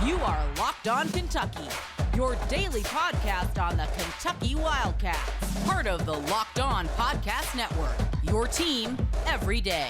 You are Locked On Kentucky, your daily podcast on the Kentucky Wildcats. Part of the Locked On Podcast Network, your team every day.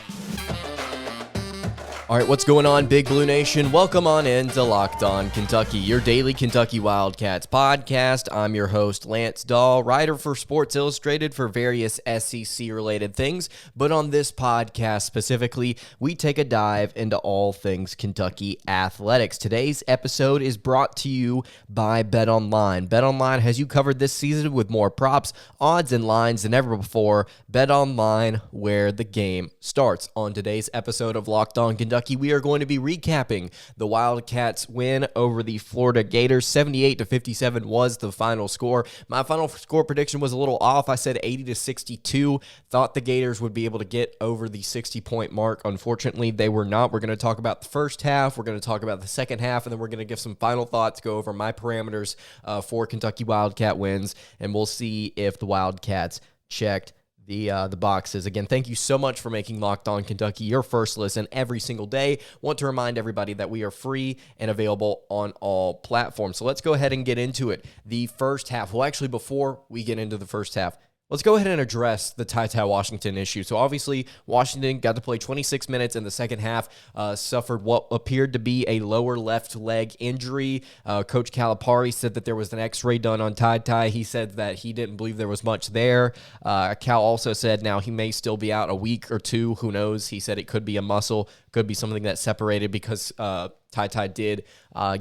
All right, what's going on, Big Blue Nation? Welcome on into Locked On Kentucky, your daily Kentucky Wildcats podcast. I'm your host, Lance Dawe, writer for Sports Illustrated for various SEC-related things. But on this podcast specifically, we take a dive into all things Kentucky athletics. Today's episode is brought to you by BetOnline. BetOnline has you covered this season with more props, odds, and lines than ever before. BetOnline, where the game starts. On today's episode of Locked On Kentucky, we are going to be recapping the Wildcats' win over the Florida Gators. 78-57 was the final score. My final score prediction was a little off. I said 80-62. Thought the Gators would be able to get over the 60-point mark. Unfortunately, they were not. We're going to talk about the first half. We're going to talk about the second half, and then we're going to give some final thoughts, go over my parameters for Kentucky Wildcat wins, and we'll see if the Wildcats checked the boxes. Again, thank you so much for making Locked On Kentucky your first listen every single day. Want to remind everybody that we are free and available on all platforms. So let's go ahead and get into it. The first half. Well, actually, before we get into the first half, let's go ahead and address the TyTy Washington issue. So obviously, Washington got to play 26 minutes in the second half, suffered what appeared to be a lower left leg injury. Coach Calipari said that there was an x-ray done on TyTy. He said that he didn't believe there was much there. Cal also said now he may still be out a week or two. Who knows? He said it could be a muscle, could be something that separated because TyTy did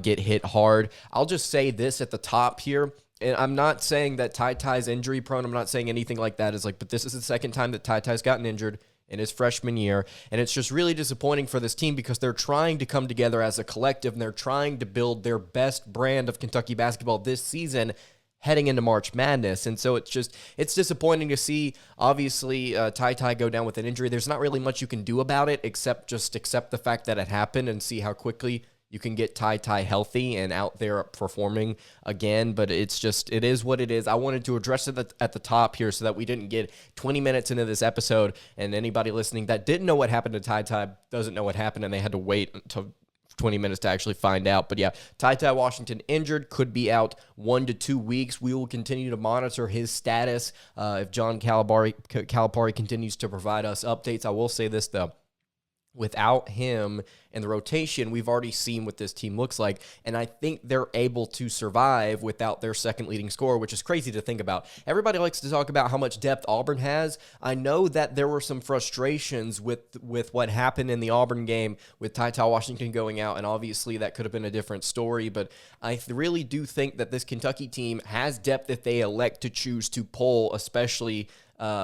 get hit hard. I'll just say this at the top here. And I'm not saying that TyTy's injury prone. I'm not saying anything like that. But this is the second time that TyTy's gotten injured in his freshman year. And it's just really disappointing for this team because they're trying to come together as a collective and they're trying to build their best brand of Kentucky basketball this season heading into March Madness. And so it's disappointing to see, obviously, TyTy go down with an injury. There's not really much you can do about it except just accept the fact that it happened and see how quickly you can get TyTy healthy and out there performing again, but it is what it is. I wanted to address it at the top here so that we didn't get 20 minutes into this episode and anybody listening that didn't know what happened to TyTy doesn't know what happened and they had to wait until 20 minutes to actually find out. But yeah, TyTy Washington injured, could be out 1 to 2 weeks. We will continue to monitor his status if John Calipari continues to provide us updates. I will say this though. Without him in the rotation, we've already seen what this team looks like, and I think they're able to survive without their second leading scorer, which is crazy to think about. Everybody likes to talk about how much depth Auburn has. I know that there were some frustrations with what happened in the Auburn game with TyTy Washington going out, and obviously that could have been a different story, but I really do think that this Kentucky team has depth if they elect to choose to pull, especially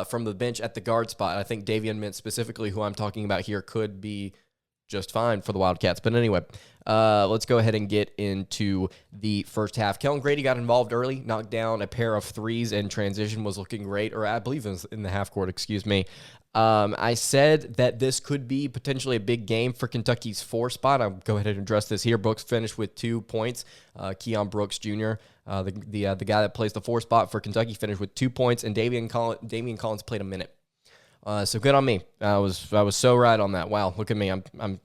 from the bench at the guard spot. I think Davion Mintz specifically, who I'm talking about here, could be just fine for the Wildcats. But anyway, let's go ahead and get into the first half. Kellen Grady got involved early, knocked down a pair of threes, and transition was looking great, or I believe it was in the half court, excuse me. I said that this could be potentially a big game for Kentucky's 4 spot. I'll go ahead and address this here. Brooks finished with 2 points. Keon Brooks Jr., the guy that plays the 4 spot for Kentucky, finished with 2 points, and Davion Collins played a minute. So good on me. I was so right on that. Wow, look at me.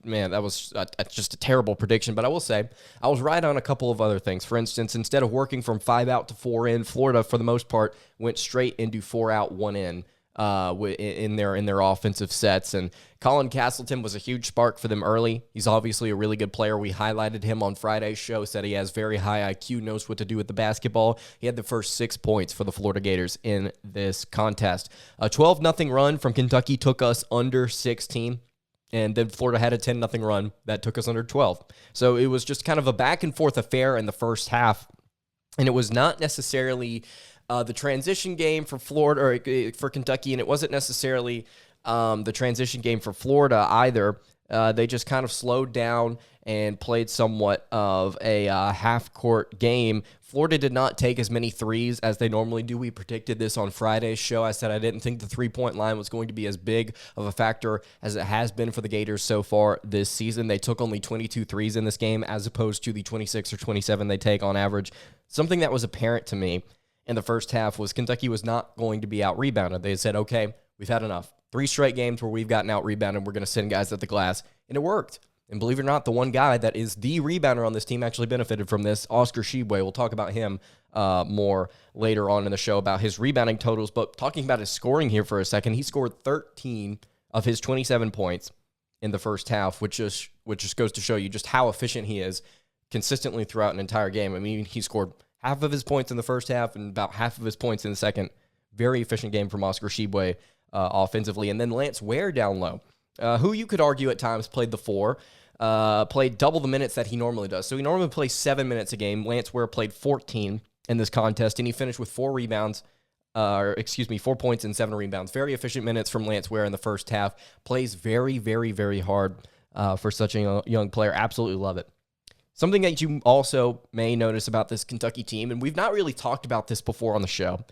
Man, that was just a terrible prediction. But I will say I was right on a couple of other things. For instance, instead of working from 5 out to 4 in, Florida for the most part went straight into 4 out, 1 in. In their offensive sets, and Colin Castleton was a huge spark for them early. He's obviously a really good player. We highlighted him on Friday's show, said he has very high IQ, knows what to do with the basketball. He had the first 6 points for the Florida Gators in this contest. A 12-0 run from Kentucky took us under 16. And then Florida had a 10-0 run that took us under 12. So it was just kind of a back-and-forth affair in the first half. And it was not necessarily the transition game for Florida or for Kentucky, and it wasn't necessarily the transition game for Florida either. They just kind of slowed down and played somewhat of a half-court game. Florida did not take as many threes as they normally do. We predicted this on Friday's show. I said I didn't think the three-point line was going to be as big of a factor as it has been for the Gators so far this season. They took only 22 threes in this game as opposed to the 26 or 27 they take on average. Something that was apparent to me in the first half was Kentucky was not going to be out-rebounded. They said, okay, we've had enough. 3 straight games where we've gotten out-rebounded. We're going to send guys at the glass. And it worked. And believe it or not, the one guy that is the rebounder on this team actually benefited from this, Oscar Tshiebwe. We'll talk about him more later on in the show about his rebounding totals. But talking about his scoring here for a second, he scored 13 of his 27 points in the first half, which just goes to show you just how efficient he is consistently throughout an entire game. I mean, he scored half of his points in the first half and about half of his points in the second. Very efficient game from Oscar Tshiebwe offensively. And then Lance Ware down low, who you could argue at times played the 4, played double the minutes that he normally does. So he normally plays 7 minutes a game. Lance Ware played 14 in this contest, and he finished with 4 points and 7 rebounds. Very efficient minutes from Lance Ware in the first half. Plays very, very, very hard for such a young player. Absolutely love it. Something that you also may notice about this Kentucky team, and we've not really talked about this before on the show,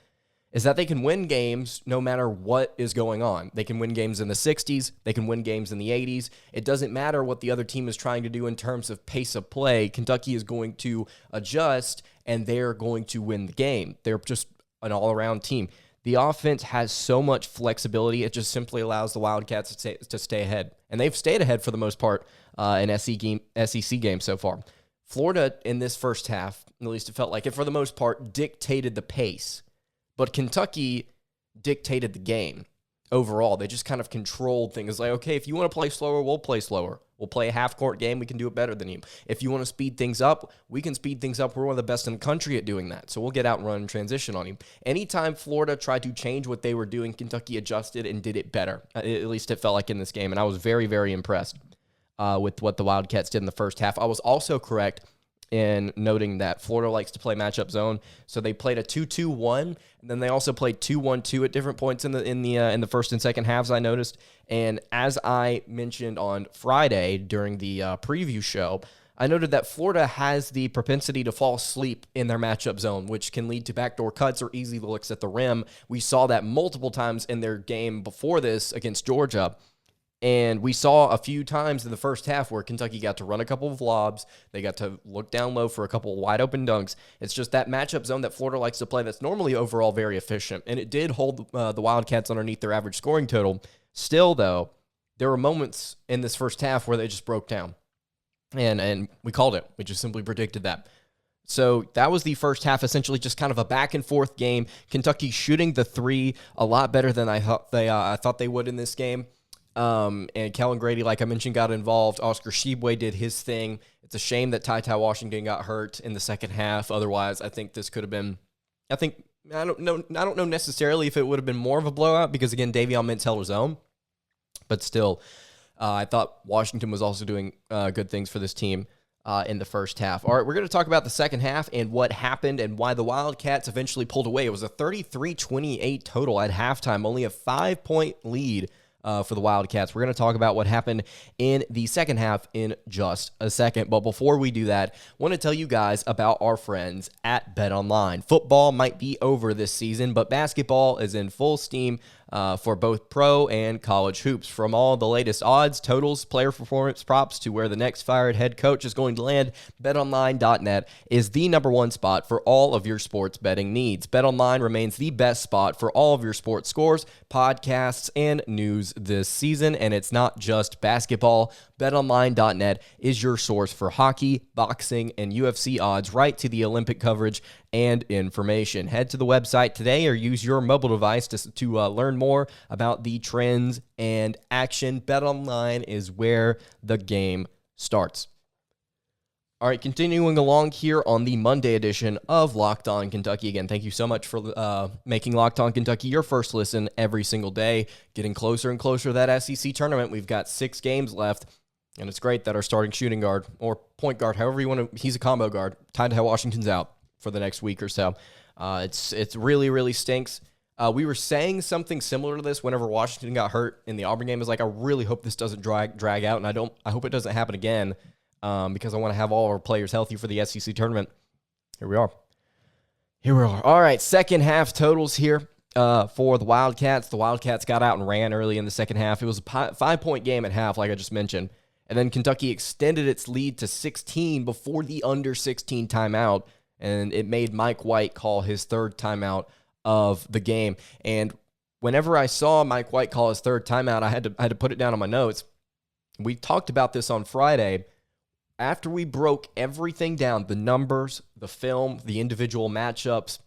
is that they can win games no matter what is going on. They can win games in the 60s. They can win games in the 80s. It doesn't matter what the other team is trying to do in terms of pace of play. Kentucky is going to adjust, and they're going to win the game. They're just an all-around team. The offense has so much flexibility, it just simply allows the Wildcats to stay ahead. And they've stayed ahead for the most part in SEC games so far. Florida, in this first half, at least it felt like it, for the most part, dictated the pace. But Kentucky dictated the game overall. They just kind of controlled things. Like, okay, if you want to play slower, we'll play slower. We'll play a half-court game. We can do it better than you. If you want to speed things up, we can speed things up. We're one of the best in the country at doing that. So we'll get out and run and transition on you. Anytime Florida tried to change what they were doing, Kentucky adjusted and did it better. At least it felt like in this game. And I was very, very impressed with what the Wildcats did in the first half. I was also correct in noting that Florida likes to play matchup zone. So they played a 2-2-1, and then they also played 2-1-2 at different points in the first and second halves, I noticed. And as I mentioned on Friday during the preview show, I noted that Florida has the propensity to fall asleep in their matchup zone, which can lead to backdoor cuts or easy looks at the rim. We saw that multiple times in their game before this against Georgia. And we saw a few times in the first half where Kentucky got to run a couple of lobs. They got to look down low for a couple of wide-open dunks. It's just that matchup zone that Florida likes to play that's normally overall very efficient. And it did hold the Wildcats underneath their average scoring total. Still, though, there were moments in this first half where they just broke down. And we called it. We just simply predicted that. So that was the first half, essentially just kind of a back-and-forth game. Kentucky shooting the 3 a lot better than I thought they would in this game. And Kellen Grady, like I mentioned, got involved. Oscar Tshiebwe did his thing. It's a shame that TyTy Washington got hurt in the second half. Otherwise, I think this could have been, I don't know necessarily if it would have been more of a blowout because, again, Davion Mintz held his own. But still, I thought Washington was also doing good things for this team in the first half. All right, we're going to talk about the second half and what happened and why the Wildcats eventually pulled away. It was a 33-28 total at halftime, only a 5-point lead for the Wildcats. We're going to talk about what happened in the second half in just a second. But before we do that, I want to tell you guys about our friends at BetOnline. Football might be over this season, but basketball is in full steam for both pro and college hoops. From all the latest odds, totals, player performance props to where the next fired head coach is going to land, BetOnline.net is the #1 spot for all of your sports betting needs. BetOnline remains the best spot for all of your sports scores, podcasts, and news this season. And it's not just basketball. BetOnline.net is your source for hockey, boxing, and UFC odds, right to the Olympic coverage and information. Head to the website today or use your mobile device to learn more about the trends and action. BetOnline is where the game starts. All right, continuing along here on the Monday edition of Locked On Kentucky. Again, thank you so much for making Locked On Kentucky your first listen every single day. Getting closer and closer to that SEC tournament. We've got 6 games left, and it's great that our starting shooting guard or point guard, however you want to, he's a combo guard, TyTy Washington's out for the next week or so. It's really, really stinks. We were saying something similar to this whenever Washington got hurt in the Auburn game. It's like, I really hope this doesn't drag out, and I hope it doesn't happen again. Because I want to have all our players healthy for the SEC tournament. Here we are. All right, second half totals here for the Wildcats. The Wildcats got out and ran early in the second half. It was a 5-point game at half, like I just mentioned. And then Kentucky extended its lead to 16 before the under 16 timeout. And it made Mike White call his third timeout of the game. And whenever I saw Mike White call his third timeout, I had to put it down on my notes. We talked about this on Friday. After we broke everything down, the numbers, the film, the individual matchups,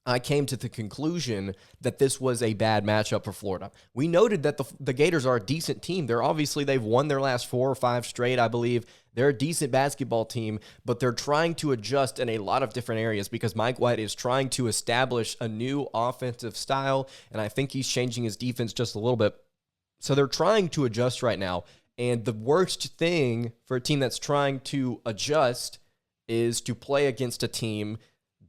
I came to the conclusion that this was a bad matchup for Florida. We noted that the Gators are a decent team. They've won their last 4 or 5 straight, I believe. They're a decent basketball team, but they're trying to adjust in a lot of different areas because Mike White is trying to establish a new offensive style, and I think he's changing his defense just a little bit. So they're trying to adjust right now, and the worst thing for a team that's trying to adjust is to play against a team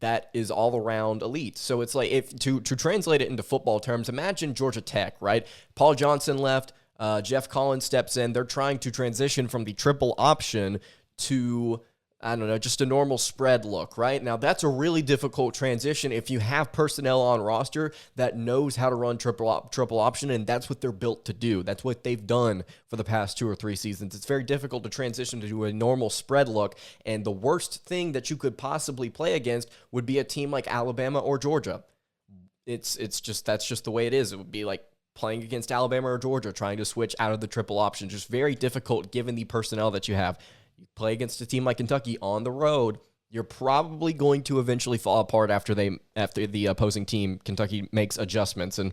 that is all around elite. So it's like, if to translate it into football terms, imagine Georgia Tech, right? Paul Johnson left, Jeff Collins steps in. They're trying to transition from the triple option to, I don't know, just a normal spread look, right? Now, that's a really difficult transition if you have personnel on roster that knows how to run triple option, and that's what they're built to do. That's what they've done for the past 2 or 3 seasons. It's very difficult to transition to a normal spread look, and the worst thing that you could possibly play against would be a team like Alabama or Georgia. That's just the way it is. It would be like playing against Alabama or Georgia, trying to switch out of the triple option. Just very difficult given the personnel that you have. You play against a team like Kentucky on the road, you're probably going to eventually fall apart after the opposing team, Kentucky, makes adjustments, and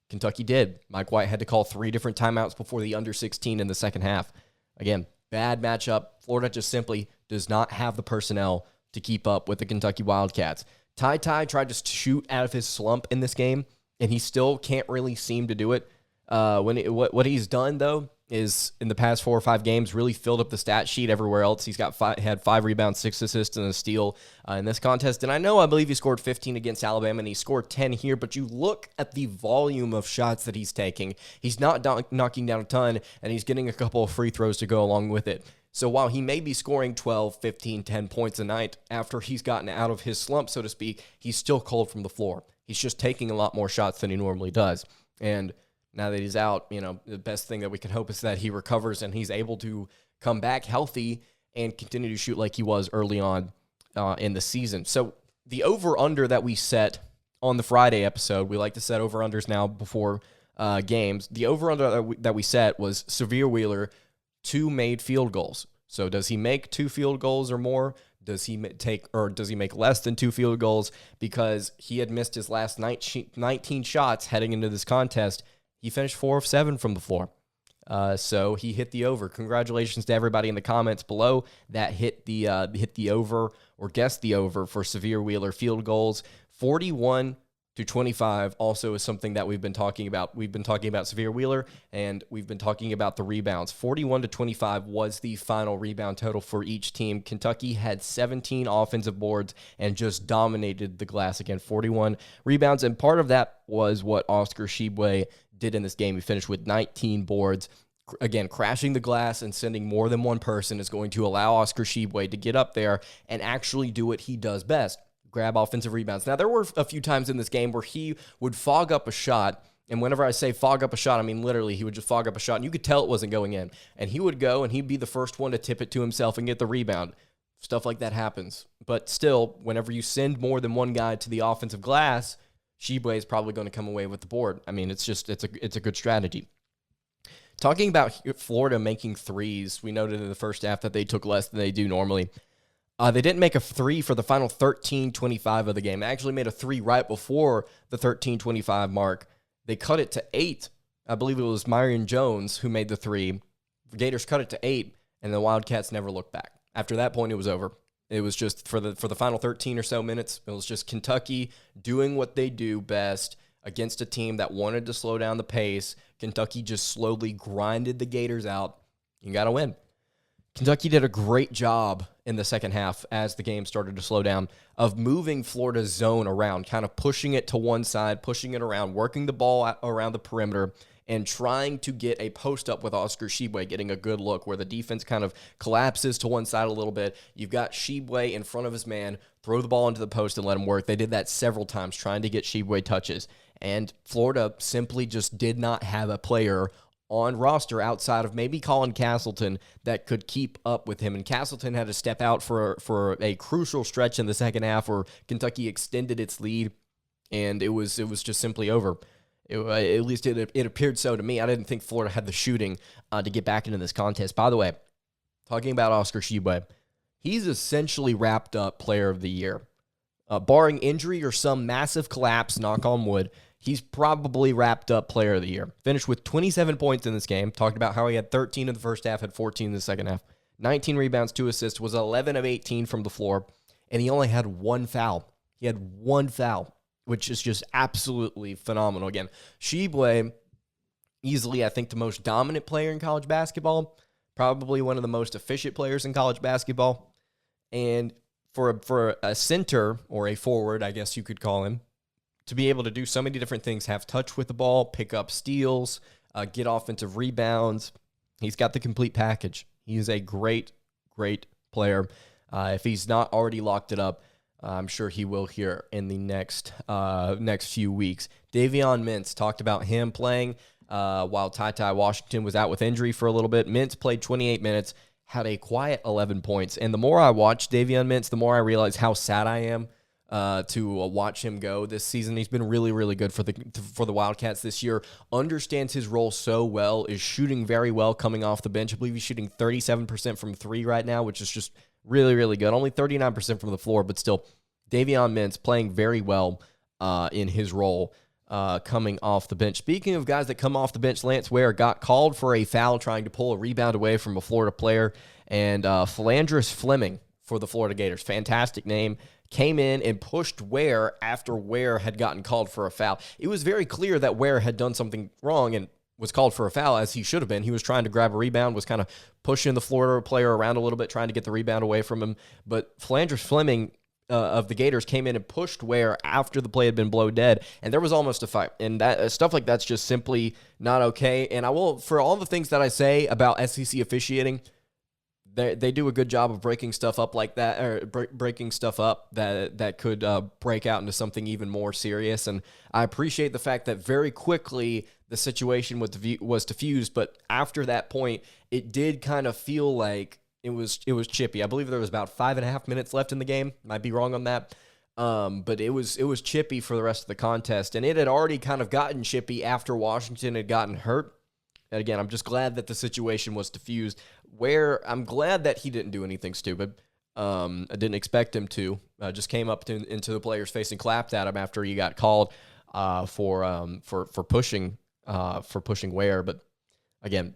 Kentucky did. Mike White had to call 3 different timeouts before the under 16 in the second half. Again, bad matchup. Florida just simply does not have the personnel to keep up with the Kentucky Wildcats. TyTy tried to shoot out of his slump in this game, and he still can't really seem to do it. What he's done, though, is in the past 4 or 5 games really filled up the stat sheet everywhere else. He's had 5 rebounds, 6 assists, and a steal in this contest. And I believe he scored 15 against Alabama, and he scored 10 here. But you look at the volume of shots that he's taking. He's not knocking down a ton, and he's getting a couple of free throws to go along with it. So while he may be scoring 12, 15, 10 points a night after he's gotten out of his slump, so to speak, he's still cold from the floor. He's just taking a lot more shots than he normally does. And now that he's out, the best thing that we can hope is that he recovers and he's able to come back healthy and continue to shoot like he was early on in the season. So the over-under that we set on the Friday episode, we like to set over-unders now before games. The over-under that we set was Sahvir Wheeler, 2 made field goals. So does he make 2 field goals or more? Does he make less than 2 field goals? Because he had missed his last 19 shots heading into this contest. He finished 4 of 7 from the floor. So he hit the over. Congratulations to everybody in the comments below that hit the over or guessed the over for Sahvir Wheeler field goals. 41-25 also is something that we've been talking about. We've been talking about Sahvir Wheeler, and we've been talking about the rebounds. 41-25 was the final rebound total for each team. Kentucky had 17 offensive boards and just dominated the glass again. 41 rebounds, and part of that was what Oscar Tshiebwe did in this game. He finished with 19 boards. Again, crashing the glass and sending more than one person is going to allow Oscar Tshiebwe to get up there and actually do what he does best, grab offensive rebounds. Now, there were a few times in this game where he would fog up a shot, and whenever I say fog up a shot, I mean literally he would just fog up a shot, and you could tell it wasn't going in. And he would go, and he'd be the first one to tip it to himself and get the rebound. Stuff like that happens. But still, whenever you send more than one guy to the offensive glass, Tshiebwe is probably going to come away with the board. I mean, it's a good strategy. Talking about Florida making threes, we noted in the first half that they took less than they do normally. They didn't make a 3 for the final 13-25 of the game. They actually made a 3 right before the 13-25 mark. They cut it to 8. I believe it was Myron Jones who made the 3. The Gators cut it to 8, and the Wildcats never looked back. After that point, it was over. It was just for the final 13 or so minutes, it was just Kentucky doing what they do best against a team that wanted to slow down the pace. Kentucky just slowly grinded the Gators out. You got to win. Kentucky did a great job in the second half as the game started to slow down of moving Florida's zone around, kind of pushing it to one side, pushing it around, working the ball around the perimeter, and trying to get a post-up with Oscar Tshiebwe, getting a good look where the defense kind of collapses to one side a little bit. You've got Tshiebwe in front of his man, throw the ball into the post and let him work. They did that several times, trying to get Tshiebwe touches. And Florida simply just did not have a player on roster outside of maybe Colin Castleton that could keep up with him. And Castleton had to step out for a crucial stretch in the second half where Kentucky extended its lead, and it was just simply over. At least it appeared so to me. I didn't think Florida had the shooting to get back into this contest. By the way, talking about Oscar Tshiebwe, he's essentially wrapped up Player of the Year. Barring injury or some massive collapse, knock on wood, he's probably wrapped up Player of the Year. Finished with 27 points in this game. Talked about how he had 13 in the first half, had 14 in the second half. 19 rebounds, 2 assists, was 11 of 18 from the floor, and he only had one foul. He had one foul, which is just absolutely phenomenal. Again, Tshiebwe, easily, I think, the most dominant player in college basketball, probably one of the most efficient players in college basketball, and for a center, or a forward, I guess you could call him, to be able to do so many different things, have touch with the ball, pick up steals, get offensive rebounds. He's got the complete package. He is a great, great player. If he's not already locked it up, I'm sure he will here in the next few weeks. Davion Mintz, talked about him playing while TyTy Washington was out with injury for a little bit. Mintz played 28 minutes, had a quiet 11 points. And the more I watch Davion Mintz, the more I realize how sad I am to watch him go this season. He's been really, really good for the Wildcats this year. Understands his role so well, is shooting very well coming off the bench. I believe he's shooting 37% from three right now, which is just really, really good. Only 39% from the floor, but still, Davion Mintz playing very well in his role coming off the bench. Speaking of guys that come off the bench, Lance Ware got called for a foul trying to pull a rebound away from a Florida player, and Philandris Fleming for the Florida Gators, fantastic name, came in and pushed Ware after Ware had gotten called for a foul. It was very clear that Ware had done something wrong and was called for a foul, as he should have been. He was trying to grab a rebound, was kind of pushing the Florida player around a little bit, trying to get the rebound away from him. But Philandris Fleming of the Gators came in and pushed Ware after the play had been blown dead, and there was almost a fight. And that stuff like that's just simply not okay. And I will, for all the things that I say about SEC officiating, they do a good job of breaking stuff up like that, or breaking stuff up that could break out into something even more serious. And I appreciate the fact that very quickly the situation was diffused, but after that point, it did kind of feel like it was chippy. I believe there was about 5.5 minutes left in the game. Might be wrong on that. But it was chippy for the rest of the contest, and it had already kind of gotten chippy after Washington had gotten hurt. And again, I'm just glad that the situation was diffused. Where I'm glad that he didn't do anything stupid. I didn't expect him to. Just came up into the player's face and clapped at him after he got called for pushing Ware. But again,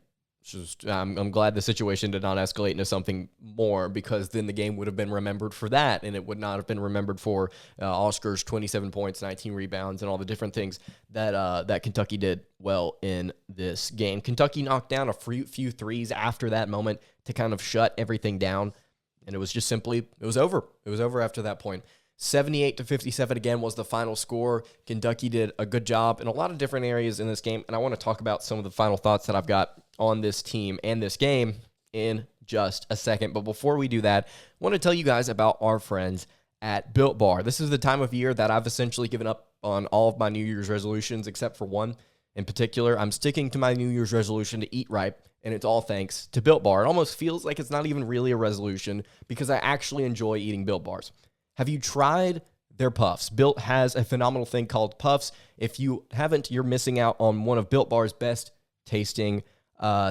I'm glad the situation did not escalate into something more, because then the game would have been remembered for that, and it would not have been remembered for Oscar's 27 points, 19 rebounds, and all the different things that Kentucky did well in this game. Kentucky knocked down a few threes after that moment to kind of shut everything down, and it was just simply, it was over. It was over after that point. 78-57 again was the final score. Kentucky did a good job in a lot of different areas in this game, and I want to talk about some of the final thoughts that I've got on this team and this game in just a second. But before we do that, I want to tell you guys about our friends at Built Bar. This is the time of year that I've essentially given up on all of my New Year's resolutions except for one in particular. I'm sticking to my New Year's resolution to eat right, and it's all thanks to Built Bar. It almost feels like it's not even really a resolution, because I actually enjoy eating Built Bars. Have you tried their Puffs? Built has a phenomenal thing called Puffs. If you haven't, you're missing out on one of Built Bar's best tasting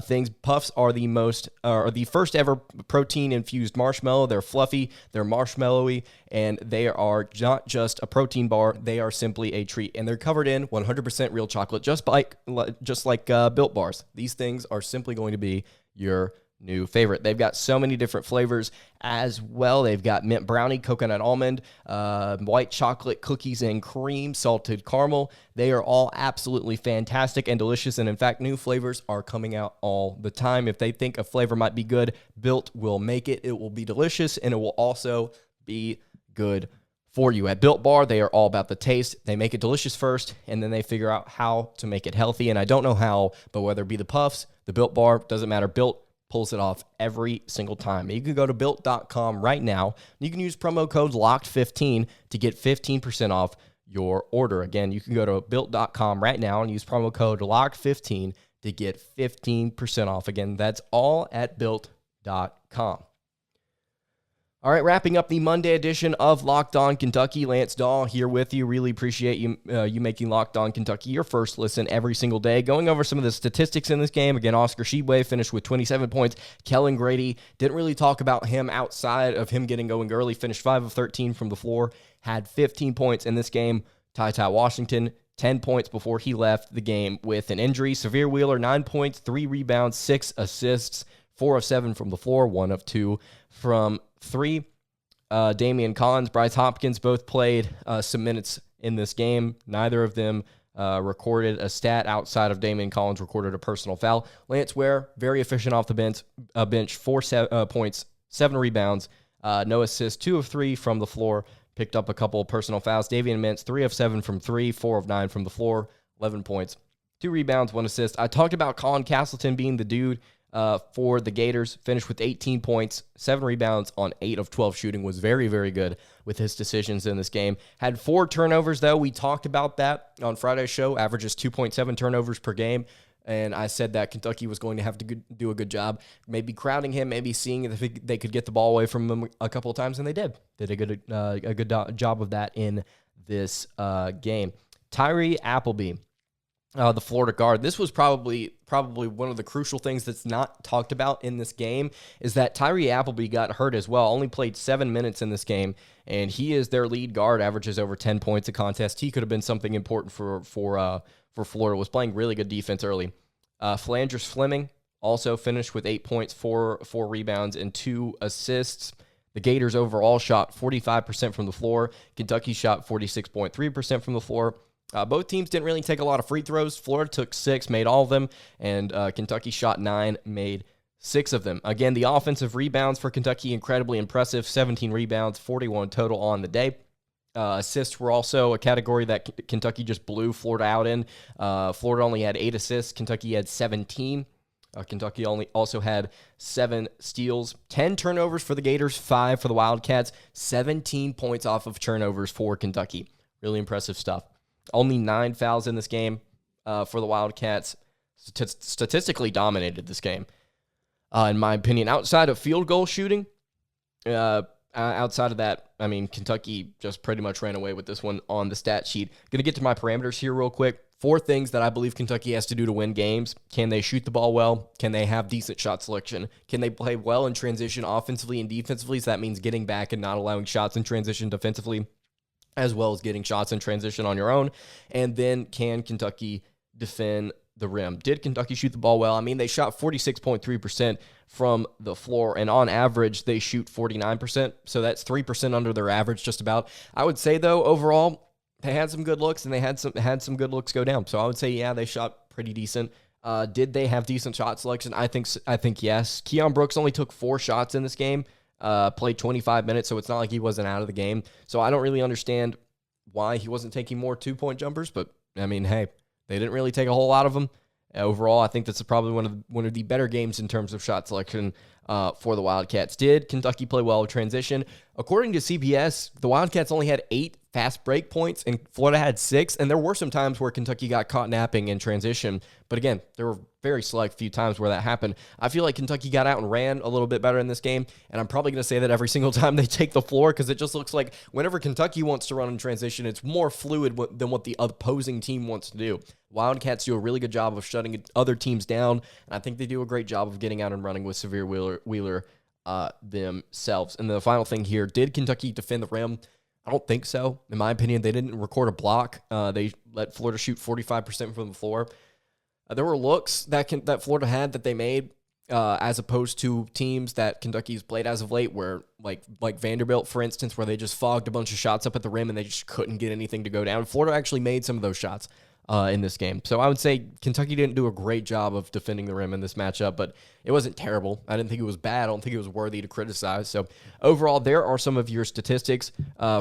things. Puffs are the first ever protein-infused marshmallow. They're fluffy, they're marshmallowy, and they are not just a protein bar. They are simply a treat, and they're covered in 100% real chocolate, just like Built Bars. These things are simply going to be your new favorite. They've got so many different flavors as well. They've got mint brownie, coconut almond, white chocolate, cookies and cream, salted caramel. They are all absolutely fantastic and delicious. And in fact, new flavors are coming out all the time. If they think a flavor might be good, Built will make it. It will be delicious, and it will also be good for you. At Built Bar, they are all about the taste. They make it delicious first, and then they figure out how to make it healthy. And I don't know how, but whether it be the Puffs, the Built Bar, doesn't matter. Built pulls it off every single time. You can go to Built.com right now. You can use promo code LOCKED15 to get 15% off your order. Again, you can go to Built.com right now and use promo code LOCKED15 to get 15% off. Again, that's all at Built.com. All right, wrapping up the Monday edition of Locked On Kentucky. Lance Dawe here with you. Really appreciate you making Locked On Kentucky your first listen every single day. Going over some of the statistics in this game. Again, Oscar Tshiebwe finished with 27 points. Kellen Grady, didn't really talk about him outside of him getting going early. Finished 5 of 13 from the floor. Had 15 points in this game. TyTy Washington, 10 points before he left the game with an injury. Severe Wheeler, 9 points, 3 rebounds, 6 assists, 4 of 7 from the floor, 1 of 2 from 3. Damian Collins, Bryce Hopkins both played some minutes in this game. Neither of them recorded a stat outside of Damian Collins recorded a personal foul. Lance Ware, very efficient off the bench, 4 points, 7 rebounds, no assists, 2 of 3 from the floor. Picked up a couple of personal fouls. Davion Mintz, 3 of 7 from 3, 4 of 9 from the floor, 11 points, 2 rebounds, 1 assist. I talked about Colin Castleton being the dude for the Gators. Finished with 18 points, 7 rebounds on 8 of 12 shooting. Was very, very good with his decisions in this game. Had 4 turnovers, though. We talked about that on Friday's show. Averages 2.7 turnovers per game. And I said that Kentucky was going to have to do a good job, maybe crowding him, maybe seeing if they could get the ball away from him a couple of times, and they did. Did a good job of that in this game. Tyree Appleby, the Florida guard. This was probably one of the crucial things that's not talked about in this game is that Tyree Appleby got hurt as well. Only played 7 minutes in this game, and he is their lead guard. Averages over 10 points a contest. He could have been something important for Florida. Was playing really good defense early. Flanders Fleming also finished with 8 points, 4 rebounds, and 2 assists. The Gators overall shot 45% from the floor. Kentucky shot 46.3% from the floor. Both teams didn't really take a lot of free throws. Florida took 6, made all of them, and Kentucky shot 9, made 6 of them. Again, the offensive rebounds for Kentucky, incredibly impressive. 17 rebounds, 41 total on the day. Assists were also a category that Kentucky just blew Florida out in. Florida only had 8 assists. Kentucky had 17. Kentucky also had 7 steals. 10 turnovers for the Gators, 5 for the Wildcats. 17 points off of turnovers for Kentucky. Really impressive stuff. Only 9 fouls in this game for the Wildcats. Statistically dominated this game, in my opinion. Outside of field goal shooting, outside of that, I mean, Kentucky just pretty much ran away with this one on the stat sheet. Going to get to my parameters here real quick. 4 things that I believe Kentucky has to do to win games. Can they shoot the ball well? Can they have decent shot selection? Can they play well in transition offensively and defensively? So that means getting back and not allowing shots in transition defensively, as well as getting shots in transition on your own. And then can Kentucky defend the rim? Did Kentucky shoot the ball well? I mean, they shot 46.3% from the floor, and on average, they shoot 49%. So that's 3% under their average, just about. I would say, though, overall, they had some good looks, and they had some good looks go down. So I would say, yeah, they shot pretty decent. Did they have decent shot selection? I think yes. Keon Brooks only took 4 shots in this game. Played 25 minutes, so it's not like he wasn't out of the game. So I don't really understand why he wasn't taking more 2-point jumpers, but, I mean, hey, they didn't really take a whole lot of them. Overall, I think that's probably one of the better games in terms of shot selection for the Wildcats. Did Kentucky play well with transition? According to CBS, the Wildcats only had 8 fast break points, and Florida had 6, and there were some times where Kentucky got caught napping in transition. But again, there were very select few times where that happened. I feel like Kentucky got out and ran a little bit better in this game, and I'm probably going to say that every single time they take the floor, because it just looks like whenever Kentucky wants to run in transition, it's more fluid than what the opposing team wants to do. Wildcats do a really good job of shutting other teams down, and I think they do a great job of getting out and running with Severe Wheeler themselves. And the final thing here, did Kentucky defend the rim? I don't think so. In my opinion, they didn't record a block. They let Florida shoot 45% from the floor. There were looks that Florida had that they made, as opposed to teams that Kentucky's played as of late, where like Vanderbilt, for instance, where they just fogged a bunch of shots up at the rim and they just couldn't get anything to go down. Florida actually made some of those shots in this game. So I would say Kentucky didn't do a great job of defending the rim in this matchup, but it wasn't terrible. I didn't think it was bad. I don't think it was worthy to criticize. So overall, there are some of your statistics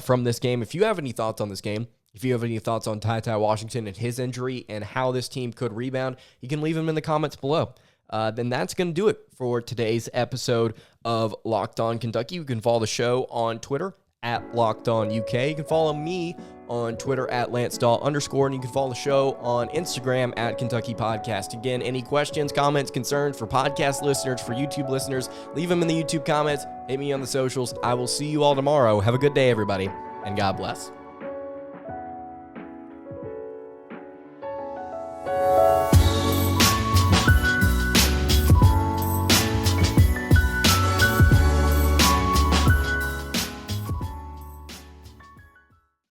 from this game. If you have any thoughts on this game, if you have any thoughts on TyTy Washington and his injury and how this team could rebound, you can leave them in the comments below. Then that's going to do it for today's episode of Locked On Kentucky. You can follow the show on Twitter at Locked On UK. You can follow me on Twitter at LanceDawe_, and you can follow the show on Instagram at Kentucky Podcast. Again, any questions, comments, concerns for podcast listeners, for YouTube listeners, leave them in the YouTube comments. Hit me on the socials. I will see you all tomorrow. Have a good day, everybody, and God bless.